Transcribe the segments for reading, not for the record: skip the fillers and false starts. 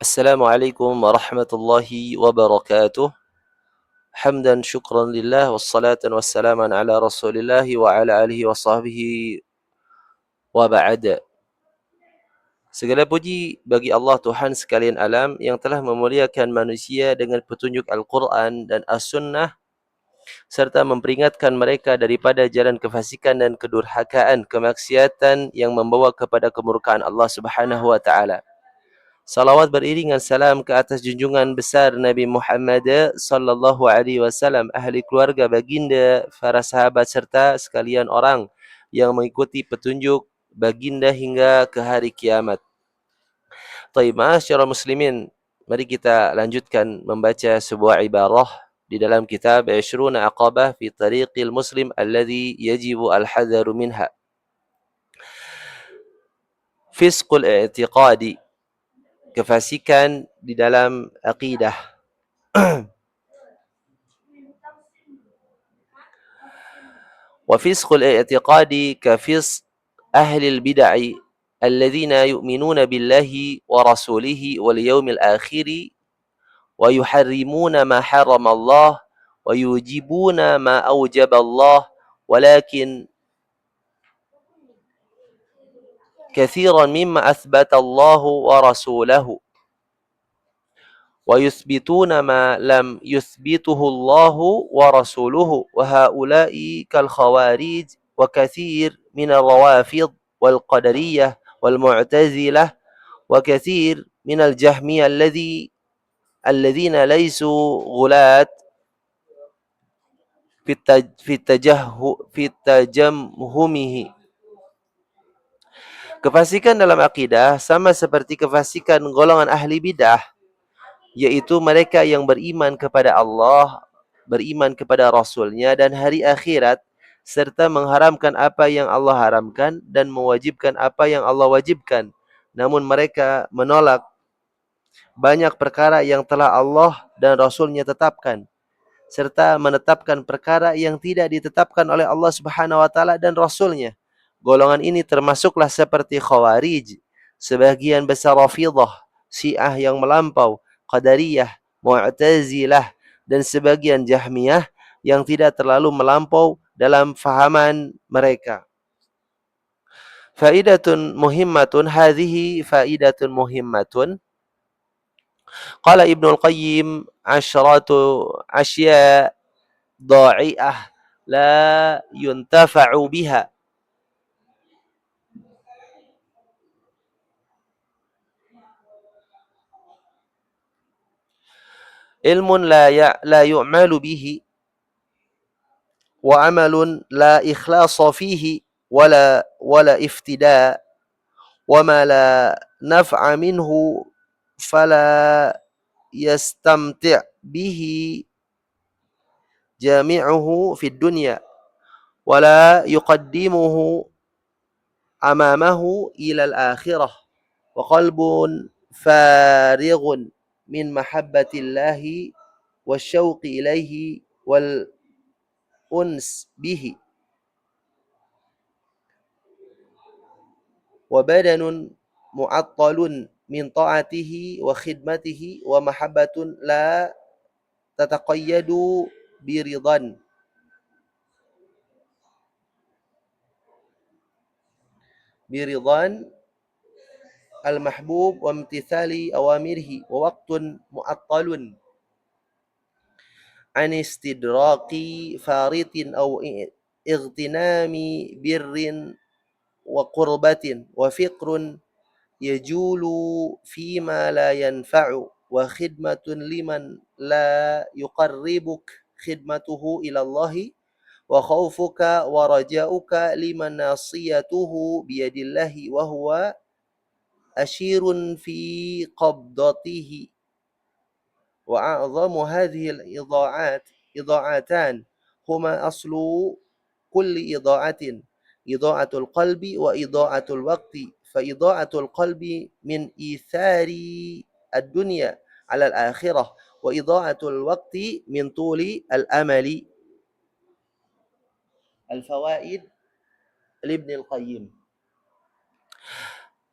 Assalamualaikum warahmatullahi wabarakatuh. Hamdan syukran lillah wassalatan wassalaman ala rasulillah wa ala alihi wa sahbihi wa ba'da. Segala puji bagi Allah Tuhan sekalian alam yang telah memuliakan manusia dengan petunjuk Al-Quran dan As-Sunnah serta memperingatkan mereka daripada jalan kefasikan dan kedurhakaan, kemaksiatan yang membawa kepada kemurkaan Allah Subhanahu wa taala. Salawat beriringan salam ke atas junjungan besar Nabi Muhammad sallallahu alaihi wasallam, ahli keluarga baginda, para sahabat serta sekalian orang yang mengikuti petunjuk baginda hingga ke hari kiamat. Taib, ma'asyiral muslimin, mari kita lanjutkan membaca sebuah ibarah di dalam kitab 20 aqabah fi tariqil muslim alladhi yajibu al-hadharu minha. Fisqul i'tiqadi, kefasikan di dalam akidah. وفسق الاعتقاد كفسق أهل البدع الذين يؤمنون بالله ورسوله واليوم الآخر ويحرمون ما حرم الله ويوجبون ما أوجب الله ولكن كثيرا مما أثبت الله ورسوله ويثبتون ما لم يثبته الله ورسوله وهؤلاء كالخوارج وكثير من الروافض والقدرية والمعتزلة وكثير من الجهمية الذين ليسوا غلاة في تجمهمه. Kefasikan dalam akidah sama seperti kefasikan golongan ahli bidah, yaitu mereka yang beriman kepada Allah, beriman kepada Rasulnya dan hari akhirat, serta mengharamkan apa yang Allah haramkan dan mewajibkan apa yang Allah wajibkan. Namun mereka menolak banyak perkara yang telah Allah dan Rasulnya tetapkan, serta menetapkan perkara yang tidak ditetapkan oleh Allah Subhanahu wa taala dan Rasulnya. Golongan ini termasuklah seperti Khawarij, sebagian besar Rafidhah, Syiah yang melampau, Qadariyah, Mu'tazilah, dan sebagian Jahmiyah yang tidak terlalu melampau dalam fahaman mereka. Faidatun muhimmatun, hadhihi faidatun muhimmatun. Qala Ibnu Al-Qayyim, asyratu asya' dha'i'ah la yuntafa'u biha. Ilmun la yu'malu bihi wa amalun la ikhlasa fihi wala iftida wa ma la naf'a minhu fala yastamti' bihi jami'uhu fid dunya wala yuqaddimuhu amamahu ila al-akhirah wa qalbun farighun min mahabbatillahi wasyauqi ilaihi wal uns bihi wa badanun mu'attalun min ta'atihi wa khidmatihi wa mahabbatun la tataqayyadu biridan al-mahbub wa imtithali awamirihi wa waqtun mu'attalun an istidraqi faritin aw igtinami birrin wa qurbatin wa fiqrun yajulu fima la yanfa'u wa khidmatun liman la yuqarribuk khidmatuhu ila Allahi wa khawfuka wa raja'uka liman nasiyatuhu biyadillahi wa huwa ashirun fi qabdatihi wa a'zamu hadhihi al-idha'atan huma aslu kulli idha'atin idha'atul qalbi wa idha'atul waqti fa idha'atul qalbi min ithari ad-dunya 'ala al-akhirah wa idha'atul waqti min tuli al-amali. Al-Fawaid Ibn Al-Qayyim.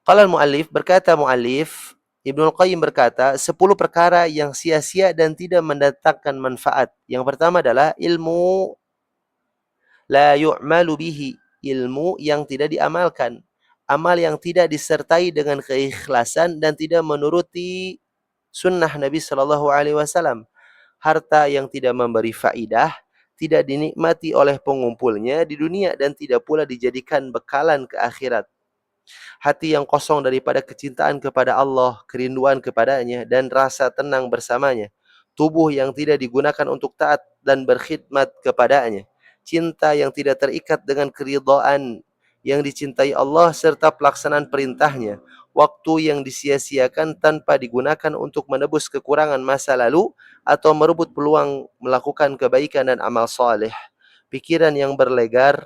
Qala al-muallif, berkata muallif Ibnul Qayyim berkata, 10 perkara yang sia-sia dan tidak mendatangkan manfaat. Yang pertama adalah ilmu la yu'malu bihi, ilmu yang tidak diamalkan. Amal yang tidak disertai dengan keikhlasan dan tidak menuruti sunnah Nabi Shallallahu Alaihi Wasallam. Harta yang tidak memberi faidah, tidak dinikmati oleh pengumpulnya di dunia dan tidak pula dijadikan bekalan ke akhirat. Hati yang kosong daripada kecintaan kepada Allah, kerinduan kepadanya, dan rasa tenang bersamanya. Tubuh yang tidak digunakan untuk taat dan berkhidmat kepadanya. Cinta yang tidak terikat dengan keridhaan yang dicintai Allah serta pelaksanaan perintahnya. Waktu yang disia-siakan tanpa digunakan untuk menebus kekurangan masa lalu atau merebut peluang melakukan kebaikan dan amal soleh. Pikiran yang berlegar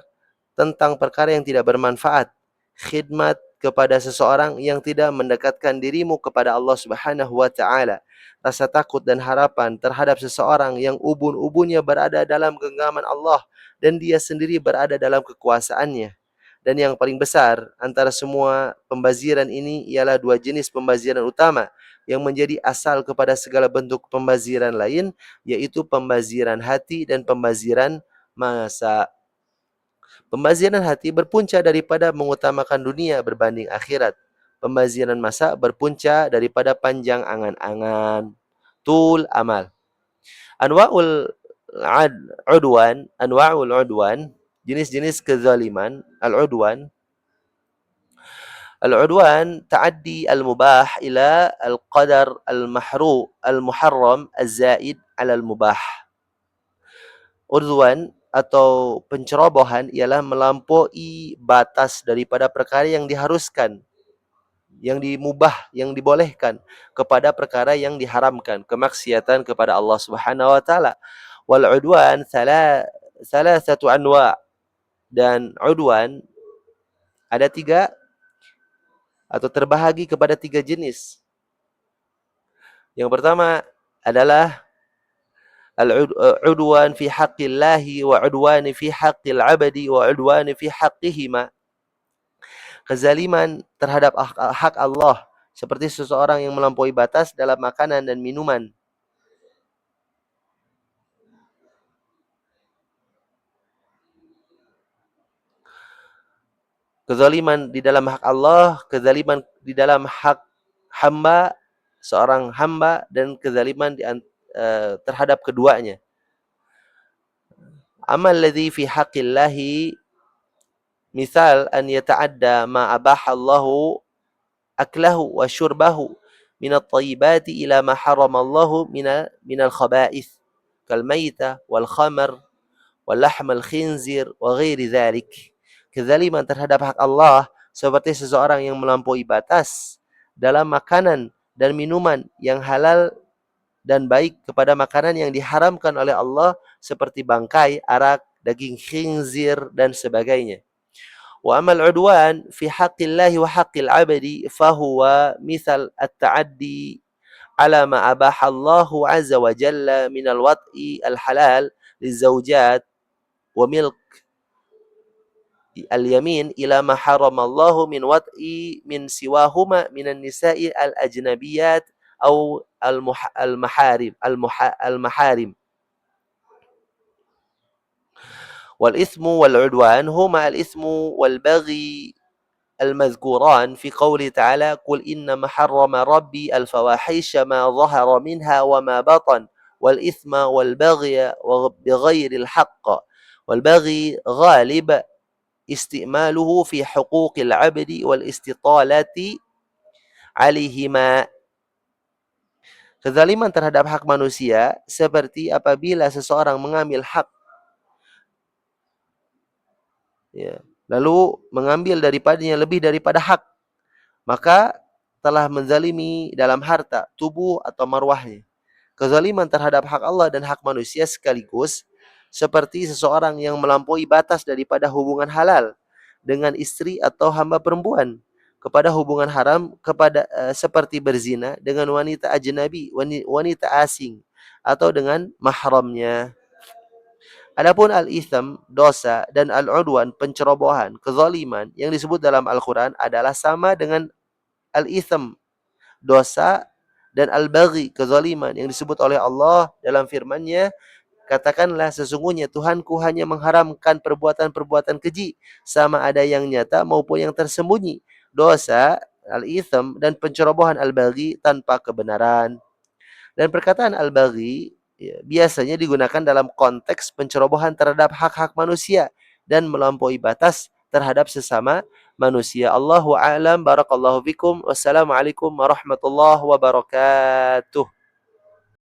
tentang perkara yang tidak bermanfaat. Khidmat kepada seseorang yang tidak mendekatkan dirimu kepada Allah Subhanahu wa taala. Rasa takut dan harapan terhadap seseorang yang ubun-ubunnya berada dalam genggaman Allah dan dia sendiri berada dalam kekuasaannya. Dan yang paling besar antara semua pembaziran ini ialah dua jenis pembaziran utama yang menjadi asal kepada segala bentuk pembaziran lain, yaitu pembaziran hati dan pembaziran masa. Pembaziran hati berpunca daripada mengutamakan dunia berbanding akhirat. Pembaziran masa berpunca daripada panjang angan-angan. Tul amal. Anwa'ul udwan, jenis-jenis kezaliman, al-udwan. Al-udwan ta'addi al-mubah ila al-qadar al-muharram az-zaid ala al-mubah. Udwan atau pencerobohan ialah melampaui batas daripada perkara yang diharuskan, yang dimubah, yang dibolehkan kepada perkara yang diharamkan, kemaksiatan kepada Allah Subhanahu wa taala. Wal udwan satu anwa, dan udwan ada 3 atau terbahagi kepada 3 jenis. Yang pertama adalah al-udwan fi haqqillahi wa udwan fi haqqil abadi wa udwan fi haqqihima. Kezaliman terhadap hak Allah, seperti seseorang yang melampaui batas dalam makanan dan minuman. Kezaliman di dalam hak Allah, kezaliman di dalam hak hamba, seorang hamba, dan kezaliman terhadap keduanya. Amal ladzi fi haqqillahi misal an yata'adda ma abaha Allahu aklahu wa syurbahu min at-tayyibati ila ma harama Allahu min al-khaba'ith kal maita wal khamar wal lahm al-khinzir wa ghairi dzalik. Kezaliman terhadap hak Allah seperti seseorang yang melampaui batas dalam makanan dan minuman yang halal dan baik kepada makanan yang diharamkan oleh Allah seperti bangkai, arak, daging khinzir dan sebagainya. Wa amal udwan fi haqqillahi wa haqqil abadi fahuwa misal at-ta'addi ala ma abaha Allahu azza wa jalla min al-wat'i al-halal lizawjat wa milk al-yamin ila ma haramallahu min wat'i min siwahuma minan nisa'i al-ajnabiyat aw al-maharim. Wal ithmu wal udwan huma al-ithmu wal baghi المذكوران في قوله تعالى قل إنما حرم ربي الفواحش ما ظهر منها وما بطن والإثم والبغي بغير الحق والبغي غالب استئماله في حقوق العبد والاستطالة عليهما. Kezaliman terhadap hak manusia seperti apabila seseorang mengambil hak, ya, lalu mengambil daripadanya lebih daripada hak, maka telah menzalimi dalam harta, tubuh atau marwahnya. Kezaliman terhadap hak Allah dan hak manusia sekaligus seperti seseorang yang melampaui batas daripada hubungan halal dengan istri atau hamba perempuan kepada hubungan haram, kepada seperti berzina dengan wanita ajnabi, wanita asing, atau dengan mahramnya. Adapun al-itham, dosa, dan al-udwan, pencerobohan, kezaliman yang disebut dalam Al-Quran adalah sama dengan al-itham, dosa, dan al-baghi, kezaliman yang disebut oleh Allah dalam firman-Nya, katakanlah sesungguhnya Tuhanku hanya mengharamkan perbuatan-perbuatan keji, sama ada yang nyata maupun yang tersembunyi, dosa, al-itham, dan pencerobohan al-baghi tanpa kebenaran. Dan perkataan al-baghi ya, biasanya digunakan dalam konteks pencerobohan terhadap hak-hak manusia dan melampaui batas terhadap sesama manusia. Allahu a'lam, barakallahu fikum. Wassalamualaikum warahmatullahi wabarakatuh.